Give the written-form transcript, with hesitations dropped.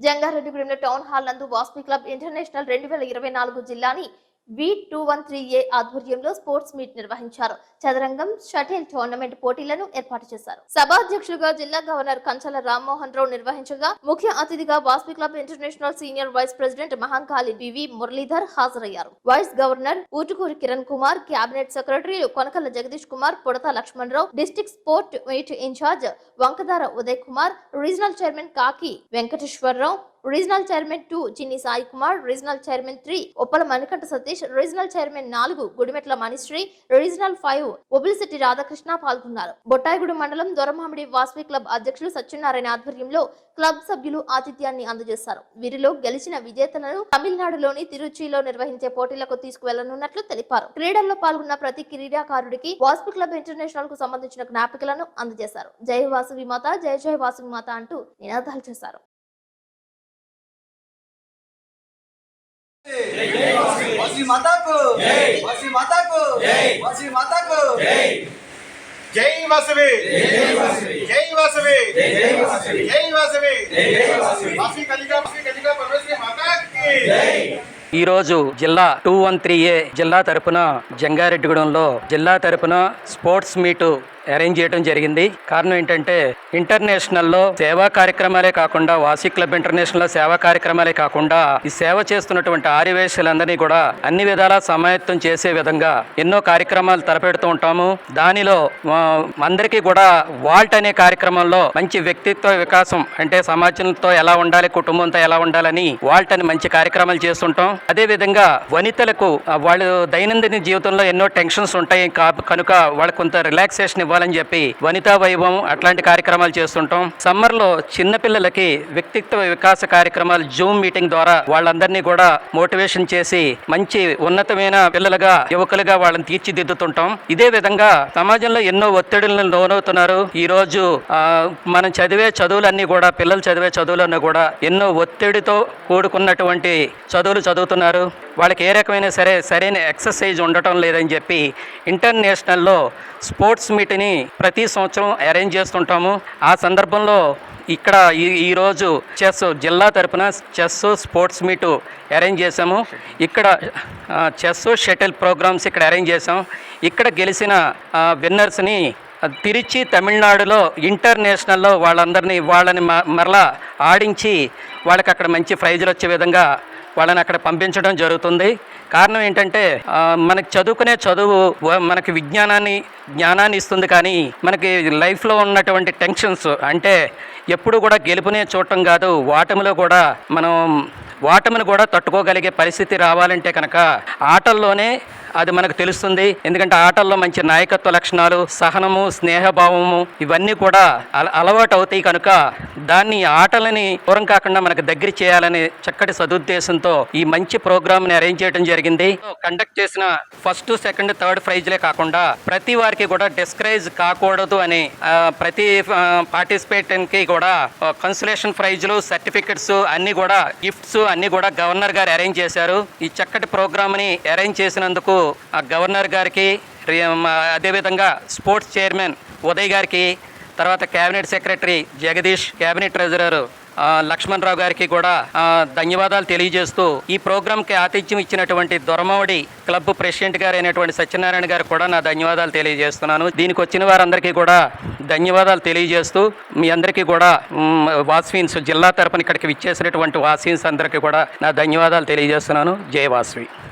జంగారెడ్డిగూడెంలో town hall నందు వాస్పి club international 2024 జిల్లాని V213A ఆధ్వర్యంలో స్పోర్ట్స్ మీట్ నిర్వహించారు. చదరంగం, షటిల్ టోర్నమెంట్ పోటీలను ఏర్పాటు చేశారు. సభాధ్యక్షులుగా జిల్లా గవర్నర్ కంచల రామ్మోహన్ రావు నిర్వహించగా, ముఖ్య అతిథిగా Vasavi club international senior vice president Mahankali BV Muralidhar హాజరయ్యారు. Vice governor Utukuri Kiran Kumar, cabinet secretary Konakalla Jagadish Kumar, Podata Lakshmanarao, district sport meet incharge Vankadara Uday Kumar, regional chairman Kaki Venkateswararao, regional chairman 2 Chinni Sai Kumar, regional chairman 3 Uppala Manikanta Satish, regional chairman 4 Gudimetla Manisri, regional 5 ఒబిలిసిటీ రాధాకృష్ణ పాల్గొన్నారు. బొట్టాయిగూడ మండలం దొరమామిడి వాస్వి క్లబ్ అధ్యక్షులు సత్యనారాయణ ఆధ్వర్యంలో క్లబ్ సభ్యులు ఆతిథ్యాన్ని అందజేశారు. వీరిలో గెలిచిన విజేతలను తమిళనాడులోని తిరుచిలో నిర్వహించే పోటీలకు తీసుకువెళ్లనున్నట్లు తెలిపారు. క్రీడల్లో పాల్గొన్న ప్రతి క్రీడాకారుడికి వాస్వి క్లబ్ ఇంటర్నేషనల్ కు సంబంధించిన జ్ఞాపికలను అందజేశారు. జై వాసవి మాత, జై జై వాసవి మాత అంటూ నినాదాలు చేశారు. वासी माता को जय, वासी माता को जय, वासी माता को जय, जय वासवी, जय वासवी, जय वासवी, जय वासवी, जय वासवी, जय वासवी, वासी कलिका परमेश्वरी माता की जय। ఈ రోజు జిల్లా 213A జిల్లా తరపున జంగారెడ్డిగూడెంలో జిల్లా తరపున స్పోర్ట్స్ మీట్ అరేంజ్ చేయడం జరిగింది. కారణం ఏంటంటే ఇంటర్నేషనల్లో సేవా కార్యక్రమాలే కాకుండా వాసి క్లబ్ ఇంటర్నేషనల్ సేవా కార్యక్రమాలే కాకుండా ఈ సేవ చేస్తున్నటువంటి ఆర్యవేశ్యులందరినీ కూడా అన్ని విధాలా సమాయత్తం చేసే విధంగా ఎన్నో కార్యక్రమాలు తలపెడుతూ ఉంటాము. దానిలో అందరికీ కూడా వాల్ట్ అనే కార్యక్రమంలో మంచి వ్యక్తిత్వ వికాసం అంటే సమాజంతో ఎలా ఉండాలి, కుటుంబంతో ఎలా ఉండాలని వాల్ట్ అని మంచి కార్యక్రమాలు చేస్తుంటాం. అదే విధంగా వనితలకు వాళ్ళు దైనందిన జీవితంలో ఎన్నో టెన్షన్స్ ఉంటాయి కనుక వాళ్ళకి కొంత రిలాక్సేషన్ ఇవ్వాలని చెప్పి వనితా వైభవం అట్లాంటి కార్యక్రమాలు చేస్తుంటాం. సమ్మర్ లో చిన్నపిల్లలకి వ్యక్తిత్వ వికాస కార్యక్రమాలు జూమ్ మీటింగ్ ద్వారా వాళ్ళందరినీ కూడా మోటివేషన్ చేసి మంచి ఉన్నతమైన పిల్లలుగా యువకులుగా వాళ్ళని తీర్చిదిద్దుతుంటాం. ఇదే విధంగా సమాజంలో ఎన్నో ఒత్తిడులను లోనవుతున్నారు. ఈ రోజు మనం చదివే చదువులన్నీ కూడా పిల్లలు చదివే చదువులన్నీ కూడా ఎన్నో ఒత్తిడితో కూడుకున్నటువంటి చదువులు చదువుతున్నారు. వాళ్ళకి ఏ రకమైన సరైన ఎక్సర్సైజ్ ఉండటం లేదని చెప్పి ఇంటర్నేషనల్లో స్పోర్ట్స్ మీట్ని ప్రతి సంవత్సరం అరేంజ్ చేస్తుంటాము. ఆ సందర్భంలో ఇక్కడ ఈరోజు జిల్లా తరపున చెస్ స్పోర్ట్స్ మీటు అరేంజ్ చేసాము. ఇక్కడ చెస్ షటిల్ ప్రోగ్రామ్స్ ఇక్కడ అరేంజ్ చేసాం. ఇక్కడ గెలిచిన విన్నర్స్ని తిరుచి తమిళనాడులో ఇంటర్నేషనల్లో వాళ్ళని మరలా ఆడించి వాళ్ళకి అక్కడ మంచి ప్రైజులు వచ్చే విధంగా వాళ్ళని అక్కడ పంపించడం జరుగుతుంది. కారణం ఏంటంటే మనకి చదువుకునే చదువు మనకి జ్ఞానాన్ని ఇస్తుంది, కానీ మనకి లైఫ్లో ఉన్నటువంటి టెన్షన్స్ అంటే ఎప్పుడు కూడా గెలుపునే చూడటం కాదు, ఓటమిని కూడా తట్టుకోగలిగే పరిస్థితి రావాలంటే కనుక ఆటల్లోనే అది మనకు తెలుస్తుంది. ఎందుకంటే ఆటల్లో మంచి నాయకత్వ లక్షణాలు, సహనము, స్నేహభావము ఇవన్నీ కూడా అలవాటు అవుతాయి. కనుక దాన్ని ఆటలని దూరం కాకుండా మనకు దగ్గర చేయాలనే చక్కటి సదుద్దేశంతో ఈ మంచి ప్రోగ్రామ్ని అరేంజ్ చేయడం జరిగింది. కండక్ట్ చేసిన ఫస్ట్, సెకండ్, థర్డ్ ప్రైజ్లే కాకుండా ప్రతి వారికి కూడా డిస్కరేజ్ కాకూడదు అని ప్రతి పార్టిసిపేట్కి కూడా కన్సలేషన్ ప్రైజ్లు, సర్టిఫికెట్స్ అన్ని కూడా గిఫ్ట్స్ అన్ని కూడా గవర్నర్ గారు అరేంజ్ చేశారు. ఈ చక్కటి ప్రోగ్రామ్ని అరేంజ్ చేసినందుకు ఆ గవర్నర్ గారికి, అదేవిధంగా స్పోర్ట్స్ చైర్మన్ ఉదయ్ గారికి, తర్వాత cabinet secretary Jagadish, cabinet treasurer Lakshmanarao గారికి కూడా ధన్యవాదాలు తెలియజేస్తూ ఈ ప్రోగ్రాంకి ఆతిథ్యం ఇచ్చినటువంటి దొరమామిడి క్లబ్ ప్రెసిడెంట్ గారు అయినటువంటి సత్యనారాయణ గారు కూడా నా ధన్యవాదాలు తెలియజేస్తున్నాను. దీనికి వచ్చిన వారందరికీ కూడా ధన్యవాదాలు తెలియజేస్తూ మీ అందరికీ కూడా వాస్వీన్స్ జిల్లా తరపున ఇక్కడికి విచ్చేసినటువంటి వాస్వీన్స్ అందరికీ కూడా నా ధన్యవాదాలు తెలియజేస్తున్నాను. జై వాస్వి.